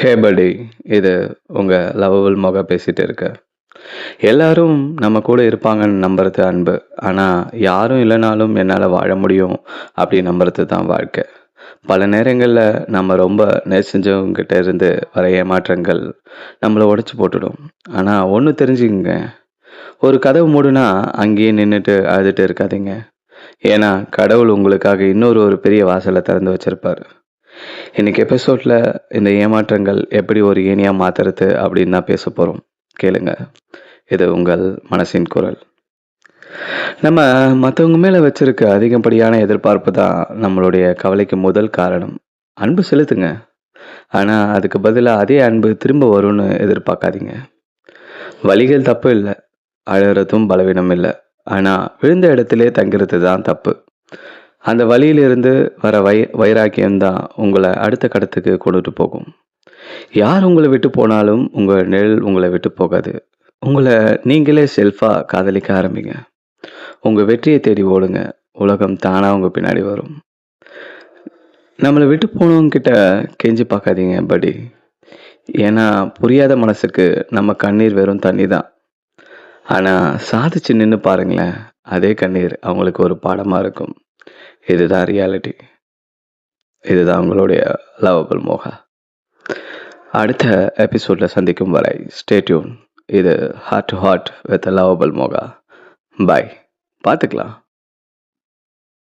ஹே படி, இது உங்க லவ்வபிள் மொக பேசிட்டு இருக்க. எல்லாரும் நம்ம கூட இருப்பாங்கன்னு நம்புறது அன்பு. ஆனா யாரும் இல்லைனாலும் என்னால வாழ முடியும் அப்படி நம்புறது தான் வாழ்க்கை. பல நேரங்கள்ல நம்ம ரொம்ப நேசிஞ்சவங்க கிட்ட இருந்து வர ஏமாற்றங்கள் நம்மள உடைச்சு போட்டுடும். ஆனா ஒண்ணு தெரிஞ்சுக்கங்க, ஒரு கதவு மூடுனா அங்கேயே நின்னுட்டு அழுதுட்டு இருக்காதீங்க. ஏன்னா கடவுள் உங்களுக்காக ஒரு பெரிய வாசலை திறந்து வச்சிருப்பாரு. இன்னைக்கு எபிசோட்ல இந்த ஏமாற்றங்கள் எப்படி ஒரு ஏணியா மாத்துறது அப்படின்னு தான் பேச போறோம். கேளுங்க, இது உங்கள் மனசின் குரல். நம்ம மற்றவங்க மேல வச்சிருக்க அதிகப்படியான எதிர்பார்ப்பு தான் நம்மளுடைய கவலைக்கு முதல் காரணம். அன்பு செலுத்துங்க, ஆனா அதுக்கு பதிலா அதே அன்பு திரும்ப வரும்னு எதிர்பார்க்காதீங்க. வலிகள் தப்பு இல்லை, அழறதும் பலவீனம் இல்லை. ஆனா விழுந்த இடத்திலே தங்கிறது தான் தப்பு. அந்த வழியிலிருந்து வர வைராக்கியம்தான் உங்களை அடுத்த கடத்துக்கு கொண்டுட்டு போகும். யார் உங்களை விட்டு போனாலும் உங்கள் நிழல் உங்களை விட்டு போகாது. உங்களை நீங்களே செல்ஃபாக காதலிக்க ஆரம்பிங்க. உங்கள் வெற்றியை தேடி ஓடுங்க. உலகம் தானாக உங்கள் பின்னாடி வரும். நம்மளை விட்டு போனவங்க கிட்ட கெஞ்சி பார்க்காதீங்க படி. ஏன்னா புரியாத மனசுக்கு நம்ம கண்ணீர் வெறும் தண்ணி தான். ஆனால் சாதிச்சு நின்று பாருங்களேன், அதே கண்ணீர் அவங்களுக்கு ஒரு பாடமாக இருக்கும். இதுதான் ரியாலிட்டி. இதுதான் உங்களுடைய லவ்வபிள் மோகா. அடுத்த எபிசோட்ல சந்திக்கும் வரை ஸ்டே டியூன். இது heart to heart with lovable Moga. Bye. பார்த்துக்கலாம்.